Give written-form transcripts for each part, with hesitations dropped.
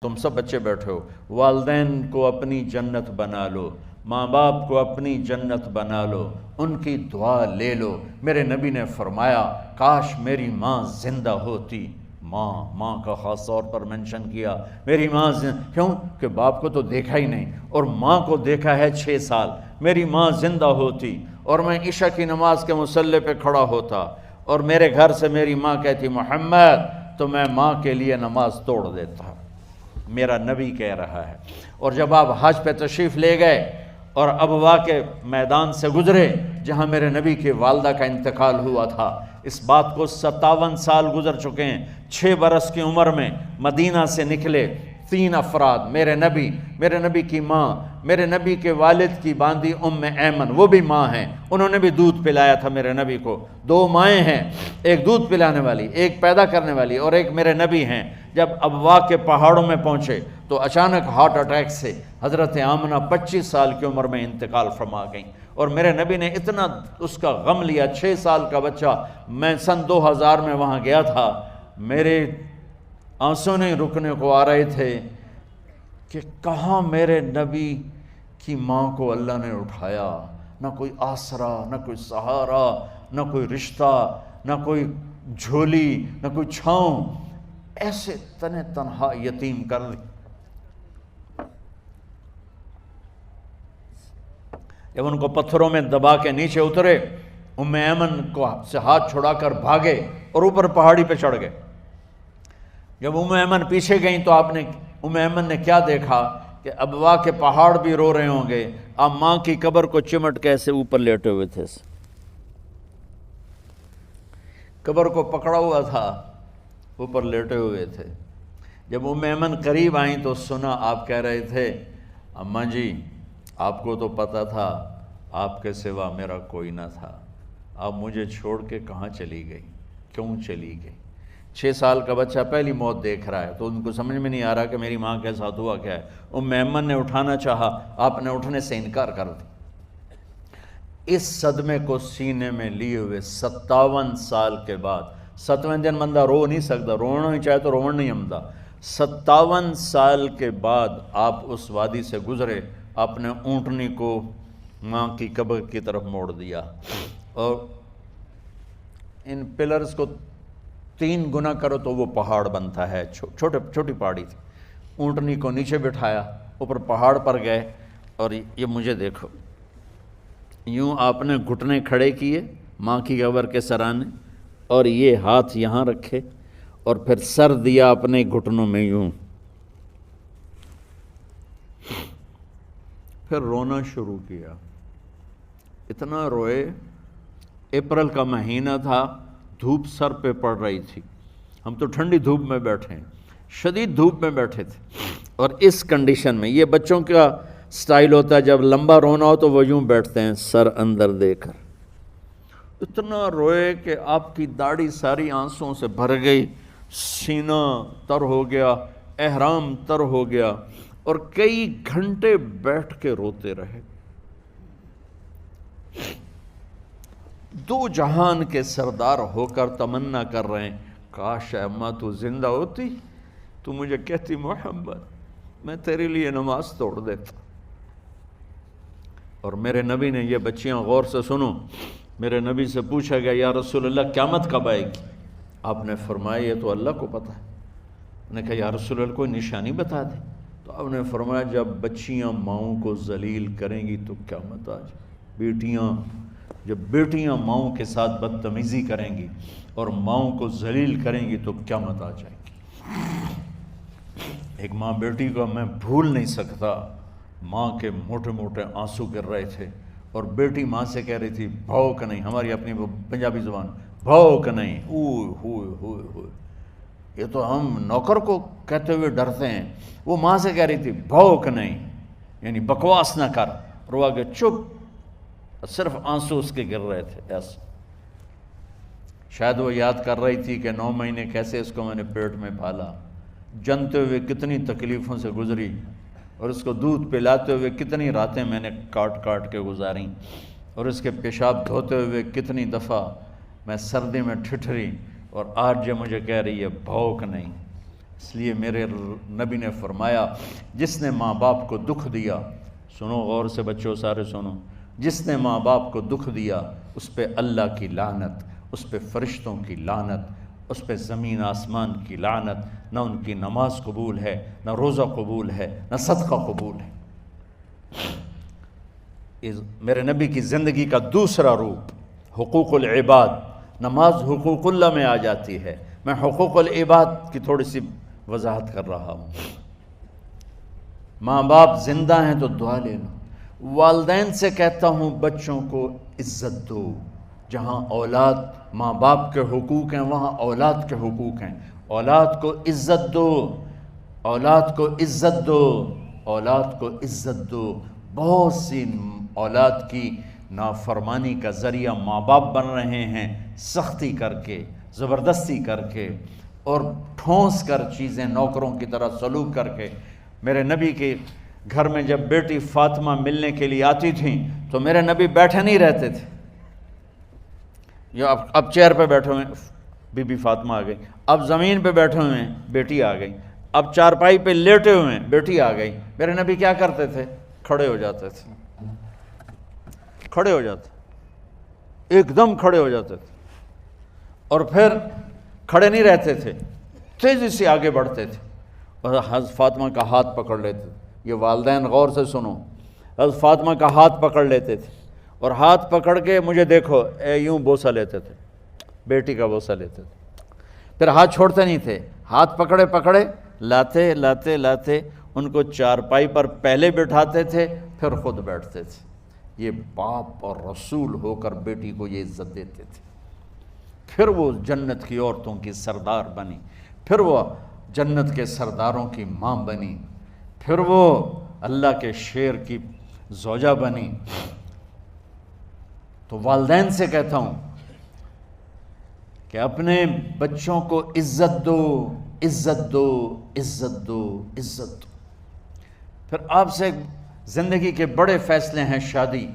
تم سب بچے بیٹھے ہو، والدین کو اپنی جنت بنا لو، ماں باپ کو اپنی جنت بنا لو، ان کی دعا لے لو۔ میرے نبی نے فرمایا کاش میری ماں زندہ ہوتی۔ ماں کا خاص طور پر منشن کیا، میری ماں کیوں کہ باپ کو تو دیکھا ہی نہیں، اور ماں کو دیکھا ہے 6 سال۔ میری ماں زندہ ہوتی اور میں عشاء کی نماز کے مصلی پہ کھڑا ہوتا اور میرے گھر سے میری ماں کہتی محمد، تو میں ماں کے لیے نماز توڑ دیتا۔ میرا نبی کہہ رہا ہے۔ اور جب آپ حج پہ تشریف لے گئے اور ابوا کے میدان سے گزرے جہاں میرے نبی کی والدہ کا انتقال ہوا تھا، اس بات کو 57 سال گزر چکے ہیں۔ 6 برس کی عمر میں مدینہ سے نکلے 3 افراد، میرے نبی کی ماں، میرے نبی کے والد کی باندی ایمن، وہ بھی ماں ہیں، انہوں نے بھی دودھ پلایا تھا میرے نبی کو۔ 2 مائیں ہیں، ایک دودھ پلانے والی، ایک پیدا کرنے والی، اور ایک میرے نبی ہیں۔ جب ابوا کے پہاڑوں میں پہنچے تو اچانک ہارٹ اٹیک سے حضرت آمنہ 25 سال کی عمر میں انتقال فرما گئیں، اور میرے نبی نے اتنا اس کا غم لیا۔ 6 سال کا بچہ، میں سن 2000 میں وہاں گیا تھا، میرے آنسو نہیں رکنے کو آ رہے تھے کہ کہاں میرے نبی کی ماں کو اللہ نے اٹھایا، نہ کوئی آسرا، نہ کوئی سہارا، نہ کوئی رشتہ، نہ کوئی جھولی، نہ کوئی چھاؤں، ایسے تنہا یتیم کر دی۔ جب ان کو پتھروں میں دبا کے نیچے اترے، ایمن کو سے ہاتھ چھڑا کر بھاگے اور اوپر پہاڑی پہ چڑھ گئے۔ جب ایمن پیچھے گئیں تو ایمن نے کیا دیکھا کہ ابوا کے پہاڑ بھی رو رہے ہوں گے، آپ ماں کی قبر کو چمٹ کے ایسے اوپر لیٹے ہوئے تھے، قبر کو پکڑا ہوا تھا، اوپر لیٹے ہوئے تھے۔ جب ایمن قریب آئیں تو سنا آپ کہہ رہے تھے اماں جی، آپ کو تو پتہ تھا آپ کے سوا میرا کوئی نہ تھا، آپ مجھے چھوڑ کے کہاں چلی گئی، کیوں چلی گئی؟ 6 سال کا بچہ پہلی موت دیکھ رہا ہے تو ان کو سمجھ میں نہیں آ رہا کہ میری ماں کے ساتھ ہوا کیا ہے۔ ایمن نے اٹھانا چاہا، آپ نے اٹھنے سے انکار کر دی۔ اس صدمے کو سینے میں لیے ہوئے 57 سال کے بعد، 7ویں دن بندہ رو نہیں سکتا، رونا ہی چاہے تو رونا نہیں آمدا، 57 سال کے بعد آپ اس وادی سے گزرے، آپ نے اونٹنی کو ماں کی قبر کی طرف موڑ دیا، اور ان پلرز کو 3 گنا کرو تو وہ پہاڑ بنتا ہے، چھوٹی پہاڑی تھی۔ اونٹنی کو نیچے بٹھایا، اوپر پہاڑ پر گئے، اور یہ مجھے دیکھو، یوں آپ نے گھٹنے کھڑے کیے ماں کی قبر کے سرانے، اور یہ ہاتھ یہاں رکھے، اور پھر سر دیا اپنے گھٹنوں میں یوں، پھر رونا شروع کیا۔ اتنا روئے، اپریل کا مہینہ تھا، دھوپ سر پہ پڑ رہی تھی، ہم تو ٹھنڈی دھوپ میں بیٹھے ہیں، شدید دھوپ میں بیٹھے تھے، اور اس کنڈیشن میں یہ بچوں کا سٹائل ہوتا ہے، جب لمبا رونا ہو تو وہ یوں بیٹھتے ہیں سر اندر دے کر۔ اتنا روئے کہ آپ کی داڑھی ساری آنسوؤں سے بھر گئی، سینہ تر ہو گیا، احرام تر ہو گیا، اور کئی گھنٹے بیٹھ کے روتے رہے۔ 2 جہان کے سردار ہو کر تمنا کر رہے ہیں کاش اماں تو زندہ ہوتی، تو مجھے کہتی محمد میں تیرے لیے نماز توڑ دیتا۔ اور میرے نبی نے، یہ بچیاں غور سے سنو، میرے نبی سے پوچھا گیا یا رسول اللہ قیامت کب آئے گی؟ آپ نے فرمایا یہ تو اللہ کو پتہ ہے۔ نے کہا یا رسول اللہ کوئی نشانی بتا دیں؟ تو آپ نے فرمایا جب بچیاں ماؤں کو ذلیل کریں گی تو قیامت آ جائے۔ جب بیٹیاں ماؤں کے ساتھ بدتمیزی کریں گی اور ماؤں کو ذلیل کریں گی تو قیامت آ جائے گی۔ ایک ماں بیٹی کو میں بھول نہیں سکتا، ماں کے موٹے موٹے آنسو گر رہے تھے، اور بیٹی ماں سے کہہ رہی تھی بھوک نہیں، ہماری اپنی پنجابی زبان، بھوک نہیں، اوئے ہوئے ہوئے ہوئے، یہ تو ہم نوکر کو کہتے ہوئے ڈرتے ہیں، وہ ماں سے کہہ رہی تھی بھوک نہیں، یعنی بکواس نہ کر، رو آگے چپ، صرف آنسو اس کے گر رہے تھے ایسا۔ شاید وہ یاد کر رہی تھی کہ 9 مہینے کیسے اس کو میں نے پیٹ میں پالا، جنتے ہوئے کتنی تکلیفوں سے گزری، اور اس کو دودھ پلاتے ہوئے کتنی راتیں میں نے کاٹ کاٹ کے گزاریں، اور اس کے پیشاب دھوتے ہوئے کتنی دفعہ میں سردی میں ٹھٹھری، اور آج یہ مجھے کہہ رہی ہے بھوک نہیں۔ اس لیے میرے نبی نے فرمایا جس نے ماں باپ کو دکھ دیا، سنو غور سے بچوں سارے سنو، جس نے ماں باپ کو دکھ دیا اس پہ اللہ کی لعنت، اس پہ فرشتوں کی لعنت، اس پہ زمین آسمان کی لعنت، نہ ان کی نماز قبول ہے، نہ روزہ قبول ہے، نہ صدقہ قبول ہے۔ میرے نبی کی زندگی کا دوسرا روپ حقوق العباد، نماز حقوق اللہ میں آ جاتی ہے، میں حقوق العباد کی تھوڑی سی وضاحت کر رہا ہوں۔ ماں باپ زندہ ہیں تو دعا لے لو۔ والدین سے کہتا ہوں بچوں کو عزت دو، جہاں اولاد ماں باپ کے حقوق ہیں وہاں اولاد کے حقوق ہیں، اولاد کو عزت دو، اولاد کو عزت دو، اولاد کو عزت دو۔ بہت سی اولاد کی نافرمانی کا ذریعہ ماں باپ بن رہے ہیں، سختی کر کے، زبردستی کر کے اور ٹھونس کر چیزیں نوکروں کی طرح سلوک کر کے۔ میرے نبی کے گھر میں جب بیٹی فاطمہ ملنے کے لیے آتی تھیں تو میرے نبی بیٹھے نہیں رہتے تھے، یا اب چیئر پہ بیٹھے ہوئے بی بی فاطمہ آ گئی، اب زمین پہ بیٹھے ہوئے ہیں بیٹی آ گئی، اب چارپائی پہ لیٹے ہوئے ہیں بیٹی آ گئی۔ میرے نبی کیا کرتے تھے؟ کھڑے ہو جاتے تھے، کھڑے ہو جاتے، ایک دم کھڑے ہو جاتے تھے، اور پھر کھڑے نہیں رہتے تھے، تیزی سے آگے بڑھتے تھے اور حضرت فاطمہ کا ہاتھ پکڑ لیتے تھے۔ یہ والدین غور سے سنو، حضرت فاطمہ کا ہاتھ پکڑ لیتے تھے اور ہاتھ پکڑ کے مجھے دیکھو یوں بوسہ لیتے تھے، بیٹی کا بوسہ لیتے تھے، پھر ہاتھ چھوڑتے نہیں تھے، ہاتھ پکڑے پکڑے لاتے لاتے لاتے ان کو چارپائی پر پہلے بٹھاتے تھے پھر خود بیٹھتے تھے۔ یہ باپ اور رسول ہو کر بیٹی کو یہ عزت دیتے تھے۔ پھر وہ جنت کی عورتوں کی سردار بنی، پھر وہ جنت کے سرداروں کی ماں بنی، پھر وہ اللہ کے شیر کی زوجہ بنی۔ تو والدین سے کہتا ہوں کہ اپنے بچوں کو عزت دو، عزت دو، عزت دو، عزت دو۔ پھر آپ سے زندگی کے بڑے فیصلے ہیں شادی۔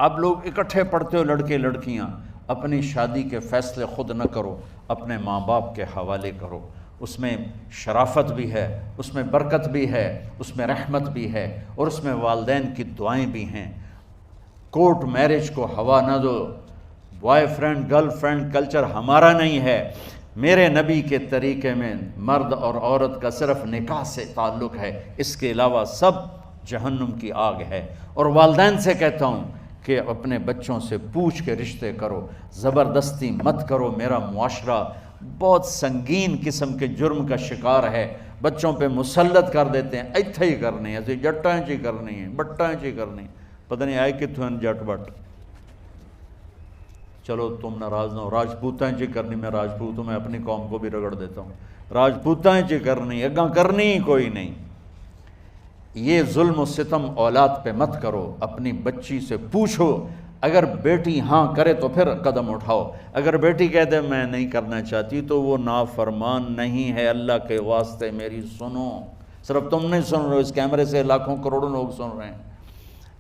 اب لوگ اکٹھے پڑھتے ہو لڑکے لڑکیاں، اپنی شادی کے فیصلے خود نہ کرو، اپنے ماں باپ کے حوالے کرو۔ اس میں شرافت بھی ہے، اس میں برکت بھی ہے، اس میں رحمت بھی ہے، اور اس میں والدین کی دعائیں بھی ہیں۔ کورٹ میرج کو ہوا نہ دو، boyfriend girlfriend culture ہمارا نہیں ہے۔ میرے نبی کے طریقے میں مرد اور عورت کا صرف نکاح سے تعلق ہے، اس کے علاوہ سب جہنم کی آگ ہے۔ اور والدین سے کہتا ہوں کہ اپنے بچوں سے پوچھ کے رشتے کرو، زبردستی مت کرو۔ میرا معاشرہ بہت سنگین قسم کے جرم کا شکار ہے، بچوں پہ مسلط کر دیتے ہیں، ایتھے ہی کرنی ہے، ایسے جٹائیں چی کرنی ہے، بٹائیں چی کرنی ہے، پتہ نہیں آئے کتوں ہیں جٹ بٹ۔ چلو تم ناراض نہ ہو، راجپوتائیں چی کرنی، میں راجپوت ہوں، میں اپنی قوم کو بھی رگڑ دیتا ہوں، راجپوتائیں چی کرنی، اگاں کرنی ہی کوئی نہیں۔ یہ ظلم و ستم اولاد پہ مت کرو، اپنی بچی سے پوچھو، اگر بیٹی ہاں کرے تو پھر قدم اٹھاؤ، اگر بیٹی کہہ دے میں نہیں کرنا چاہتی تو وہ نافرمان نہیں ہے۔ اللہ کے واسطے میری سنو، صرف تم نہیں سن رہے ہو، اس کیمرے سے لاکھوں کروڑوں لوگ سن رہے ہیں۔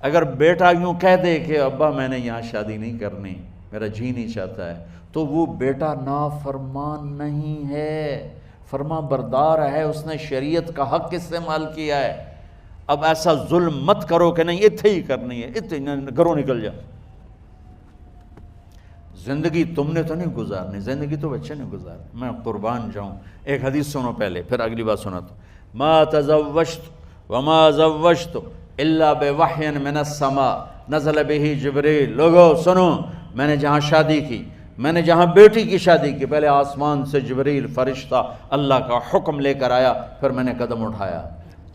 اگر بیٹا یوں کہہ دے کہ ابا میں نے یہاں شادی نہیں کرنی، میرا جی نہیں چاہتا ہے، تو وہ بیٹا نافرمان نہیں ہے، فرما بردار ہے، اس نے شریعت کا حق استعمال کیا ہے۔ اب ایسا ظلم مت کرو کہ نہیں اتھے ہی کرنی ہے، اتھے گھروں نکل جا۔ زندگی تم نے تو نہیں گزارنی، زندگی تو بچے نے گزارنی، میں قربان جاؤں۔ ایک حدیث سنو پہلے، پھر اگلی بات سناتا ہوں۔ ما تزوجت وما زوجت الا بوحی من السماء نزل به جبریل۔ لوگو سنو، میں نے جہاں شادی کی، میں نے جہاں بیٹی کی شادی کی، پہلے آسمان سے جبریل فرشتہ اللہ کا حکم لے کر آیا، پھر میں نے قدم اٹھایا۔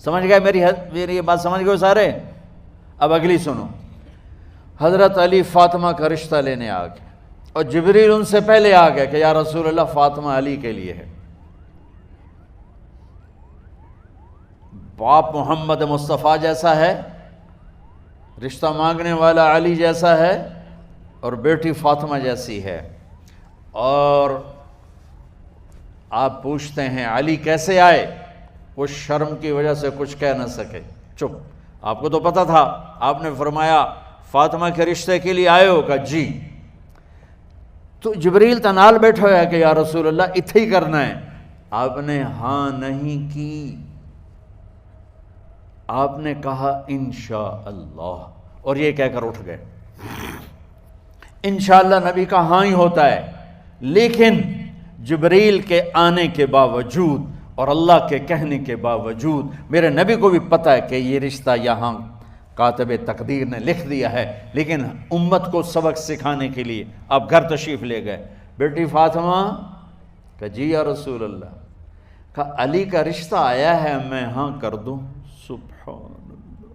سمجھ گئے میری یہ بات؟ سمجھ گئے سارے؟ اب اگلی سنو۔ حضرت علی فاطمہ کا رشتہ لینے آ گئے، اور جبریل ان سے پہلے آ گیا کہ یا رسول اللہ فاطمہ علی کے لیے ہے۔ باپ محمد مصطفیٰ جیسا ہے، رشتہ مانگنے والا علی جیسا ہے، اور بیٹی فاطمہ جیسی ہے۔ اور آپ پوچھتے ہیں علی کیسے آئے؟ وہ شرم کی وجہ سے کچھ کہہ نہ سکے، چپ۔ آپ کو تو پتہ تھا، آپ نے فرمایا فاطمہ کے رشتے کے لیے آئے ہو؟ کہا جی۔ تو جبریل تنال بیٹھا ہوا ہے کہ یا رسول اللہ اتھے ہی کرنا ہے، آپ نے ہاں نہیں کی، آپ نے کہا انشاءاللہ، اور یہ کہہ کر اٹھ گئے۔ انشاءاللہ نبی کا ہاں ہی ہوتا ہے، لیکن جبریل کے آنے کے باوجود اور اللہ کے کہنے کے باوجود میرے نبی کو بھی پتہ ہے کہ یہ رشتہ یہاں کاتب تقدیر نے لکھ دیا ہے، لیکن امت کو سبق سکھانے کے لیے آپ گھر تشریف لے گئے۔ بیٹی فاطمہ کہ جی یا رسول اللہ، کہا علی کا رشتہ آیا ہے، میں ہاں کر دوں؟ سبحان اللہ۔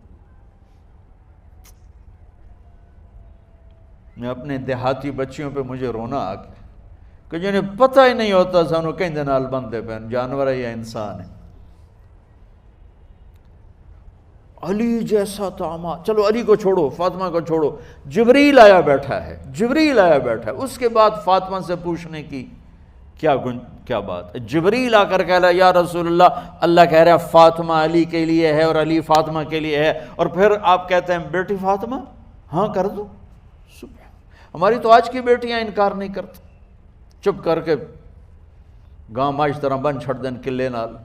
میں اپنے دیہاتی بچیوں پہ مجھے رونا آ گیا کہ جنہیں پتہ ہی نہیں ہوتا سانو کہیں نال بندے پہ جانور ہے یا انسان ہے۔ علی جیسا داماد، چلو علی کو چھوڑو، فاطمہ کو چھوڑو، جبریل آیا بیٹھا ہے، جبریل آیا بیٹھا ہے۔ اس کے بعد فاطمہ سے پوچھنے کی کیا بات ہے؟ جبریل آ کر کہہ رہا یا رسول اللہ، اللہ کہہ رہا ہے فاطمہ علی کے لیے ہے اور علی فاطمہ کے لیے ہے، اور پھر آپ کہتے ہیں بیٹی فاطمہ ہاں کر دو۔ ہماری تو آج کی بیٹیاں انکار نہیں کرتی، چپ کر کے گاں ماش طرح بن چھڑ دن کلے نال۔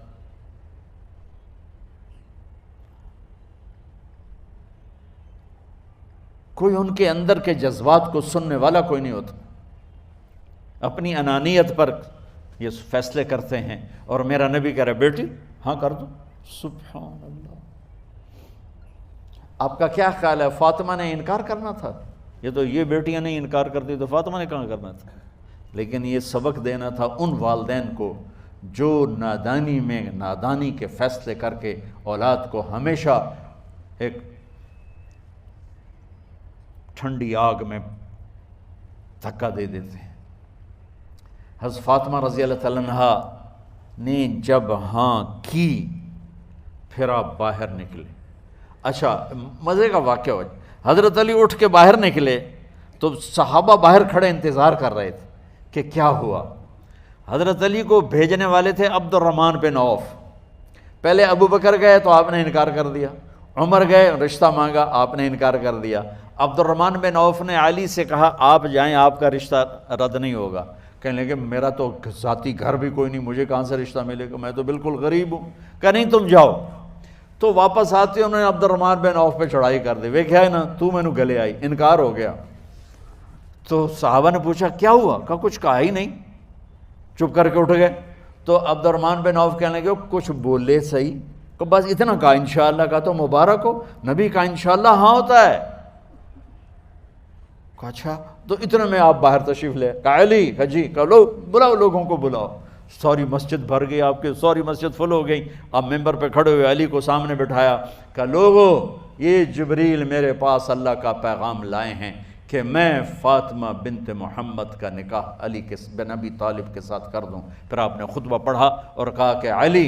کوئی ان کے اندر کے جذبات کو سننے والا کوئی نہیں ہوتا، اپنی انانیت پر یہ فیصلے کرتے ہیں، اور میرا نبی کہہ رہا ہے بیٹی ہاں کر دو۔ سبحان اللہ۔ آپ کا کیا خیال ہے فاطمہ نے انکار کرنا تھا؟ یہ تو یہ بیٹیاں نہیں انکار کرتی تو فاطمہ نے کہاں کرنا تھا؟ لیکن یہ سبق دینا تھا ان والدین کو جو نادانی میں نادانی کے فیصلے کر کے اولاد کو ہمیشہ ایک ٹھنڈی آگ میں دھکا دے دیتے ہیں۔ حضرت فاطمہ رضی اللہ تعالیٰ عنہا نے جب ہاں کی پھر آپ باہر نکلے۔ اچھا مزے کا واقعہ ہو، حضرت علی اٹھ کے باہر نکلے تو صحابہ باہر کھڑے انتظار کر رہے تھے کہ کیا ہوا۔ حضرت علی کو بھیجنے والے تھے عبد الرحمن بن عوف، پہلے ابو بکر گئے تو آپ نے انکار کر دیا، عمر گئے رشتہ مانگا، آپ نے انکار کر دیا۔ عبد الرحمن بن عوف نے علی سے کہا آپ جائیں، آپ کا رشتہ رد نہیں ہوگا۔ کہنے لگے میرا تو ذاتی گھر بھی کوئی نہیں، مجھے کہاں سے رشتہ ملے گا، میں تو بالکل غریب ہوں۔ کہا نہیں تم جاؤ۔ تو واپس آتے انہوں نے عبد الرحمن بن عوف پہ چڑھائی کر دی، وہ کیا ہے نا تو میں نے گلے آئی، انکار ہو گیا۔ تو صحابہ نے پوچھا کیا ہوا؟ کہا کچھ کہا ہی نہیں، چپ کر کے اٹھ گئے۔ تو عبد الرحمن بن عوف کہنے لگے کچھ بولے صحیح، کہ بس اتنا کہا انشاءاللہ، کہا تو مبارک ہو، نبی کا انشاءاللہ ہاں ہوتا ہے۔ کہا اچھا، تو اتنے میں آپ باہر تشریف لے۔ کہا علی، کہا جی، کہا لو بلاؤ، لوگوں کو بلاؤ۔ ساری مسجد بھر گئی، آپ کے ساری مسجد فل ہو گئی۔ آپ ممبر پہ کھڑے ہوئے علی کو سامنے بٹھایا، کہا لوگو یہ جبریل میرے پاس اللہ کا پیغام لائے ہیں کہ میں فاطمہ بنت محمد کا نکاح علی بن ابی طالب کے ساتھ کر دوں۔ پھر آپ نے خطبہ پڑھا اور کہا کہ علی،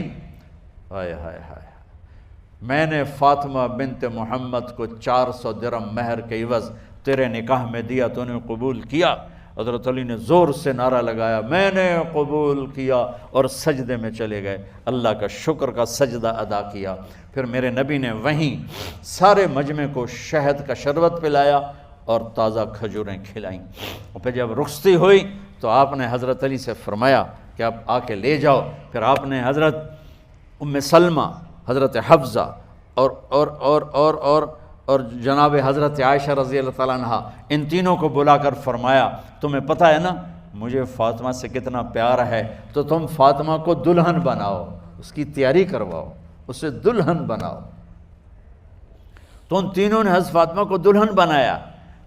ہائے ہائے ہائے، میں نے فاطمہ بنت محمد کو 400 درہم مہر کے عوض تیرے نکاح میں دیا، تو نے قبول کیا؟ حضرت علی نے زور سے نعرہ لگایا میں نے قبول کیا، اور سجدے میں چلے گئے، اللہ کا شکر کا سجدہ ادا کیا۔ پھر میرے نبی نے وہیں سارے مجمع کو شہد کا شربت پلایا اور تازہ کھجوریں کھلائیں، اور پھر جب رخصتی ہوئی تو آپ نے حضرت علی سے فرمایا کہ آپ آ کے لے جاؤ۔ پھر آپ نے حضرت ام سلمہ، حضرت حفصہ اور جناب حضرت عائشہ رضی اللہ تعالیٰ عنہ، ان تینوں کو بلا کر فرمایا تمہیں پتہ ہے نا مجھے فاطمہ سے کتنا پیار ہے، تو تم فاطمہ کو دلہن بناؤ، اس کی تیاری کرواؤ، اسے دلہن بناؤ۔ تو ان تینوں نے حضرت فاطمہ کو دلہن بنایا۔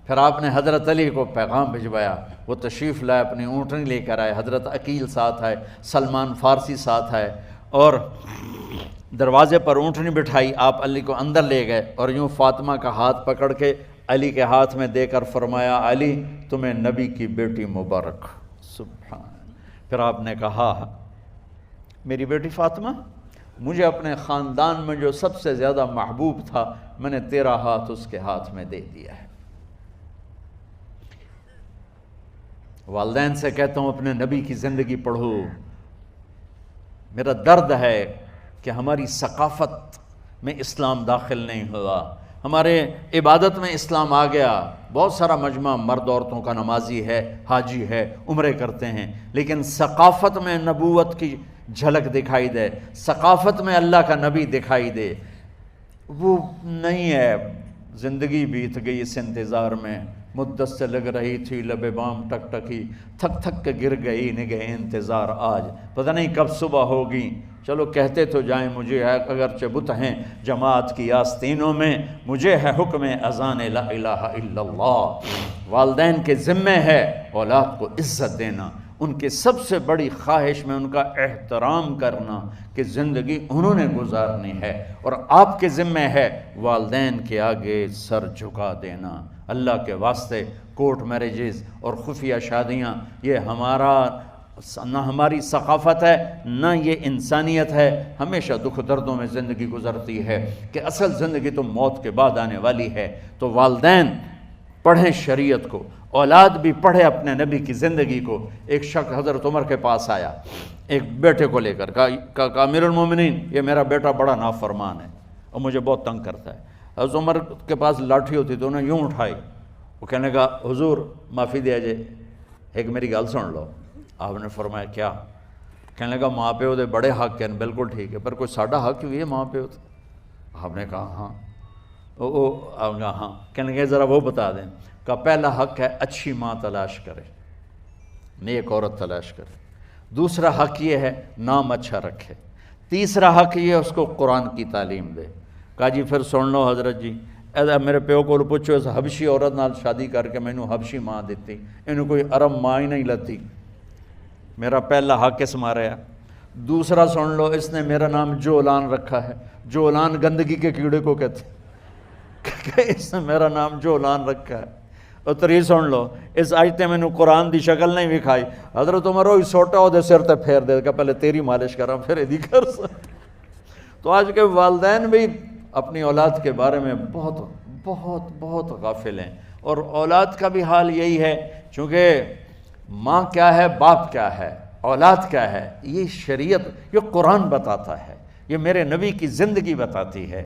پھر آپ نے حضرت علی کو پیغام بھجوایا، وہ تشریف لائے، اپنی اونٹنی لے کر آئے، حضرت عقیل ساتھ ہے، سلمان فارسی ساتھ ہے، اور دروازے پر اونٹنی بٹھائی، آپ علی کو اندر لے گئے اور یوں فاطمہ کا ہاتھ پکڑ کے علی کے ہاتھ میں دے کر فرمایا علی تمہیں نبی کی بیٹی مبارک۔ سبحان۔ پھر آپ نے کہا میری بیٹی فاطمہ، مجھے اپنے خاندان میں جو سب سے زیادہ محبوب تھا میں نے تیرا ہاتھ اس کے ہاتھ میں دے دیا ہے۔ والدین سے کہتا ہوں اپنے نبی کی زندگی پڑھو۔ میرا درد ہے کہ ہماری ثقافت میں اسلام داخل نہیں ہوا، ہمارے عبادت میں اسلام آ گیا، بہت سارا مجمع مرد عورتوں کا نمازی ہے، حاجی ہے، عمرے کرتے ہیں، لیکن ثقافت میں نبوت کی جھلک دکھائی دے، ثقافت میں اللہ کا نبی دکھائی دے، وہ نہیں ہے۔ زندگی بیت گئی اس انتظار میں، مدت سے لگ رہی تھی لب بام ٹک ٹکی، تھک تھک کے گر گئی نگہ انتظار آج، پتہ نہیں کب صبح ہوگی۔ چلو کہتے تو جائیں مجھے ہے اگرچہ بت ہیں جماعت کی آستینوں میں، مجھے ہے حکم اذان لا الہ الا اللہ۔ والدین کے ذمہ ہے اولاد کو عزت دینا، ان کے سب سے بڑی خواہش میں ان کا احترام کرنا کہ زندگی انہوں نے گزارنی ہے، اور آپ کے ذمہ ہے والدین کے آگے سر جھکا دینا۔ اللہ کے واسطے کورٹ میرجز اور خفیہ شادیاں یہ نہ ہماری ثقافت ہے نہ یہ انسانیت ہے۔ ہمیشہ دکھ دردوں میں زندگی گزرتی ہے کہ اصل زندگی تو موت کے بعد آنے والی ہے۔ تو والدین پڑھیں شریعت کو، اولاد بھی پڑھے اپنے نبی کی زندگی کو۔ ایک شخص حضرت عمر کے پاس آیا ایک بیٹے کو لے کر، کہا امیر المومنین یہ میرا بیٹا بڑا نافرمان ہے اور مجھے بہت تنگ کرتا ہے۔ حضرت عمر کے پاس لاٹھی ہوتی تو انہوں نے یوں اٹھائی، وہ کہنے لگا حضور معافی دیا جائے، ایک میری گل سن لو۔ آپ نے فرمایا کیا؟ کہنے لگا ماں پیو دے بڑے حق ہیں، بالکل ٹھیک ہے، پر کوئی ساڈا حق بھی ہے ماں پیو تے؟ آپ نے کہا ہاں۔ آپ نے کہا ہاں۔ کہنے لگے ذرا وہ بتا دیں۔ کہا پہلا حق ہے اچھی ماں تلاش کرے، نیک عورت تلاش کرے۔ دوسرا حق یہ ہے نام اچھا رکھے۔ تیسرا حق یہ ہے اس کو قرآن کی تعلیم دے۔ کہا جی پھر سن لو حضرت جی، میرے پیو کو پوچھو اس حبشی عورت نال شادی کر کے مینوں حبشی ماں دیتی، انہوں کوئی عرب ماں ہی نہیں لتی۔ میرا پہلا حق اس مارے ہے۔ دوسرا سن لو، اس نے میرا نام جولان رکھا ہے، جولان گندگی کے کیڑے کو کہتے کہ اس نے میرا نام جولان رکھا ہے۔ اور تری سن لو، اس آج تے مینوں قرآن دی شکل نہیں وکھائی، حضرت عمر ہوئی سوٹا وہ دے سر تے پھیر دے کہ پہلے تیری مالش کراں پھر ایدی کر سکتا۔ تو آج کے والدین بھی اپنی اولاد کے بارے میں بہت بہت بہت غافل ہیں، اور اولاد کا بھی حال یہی ہے، چونکہ ماں کیا ہے، باپ کیا ہے، اولاد کیا ہے، یہ شریعت، یہ قرآن بتاتا ہے، یہ میرے نبی کی زندگی بتاتی ہے۔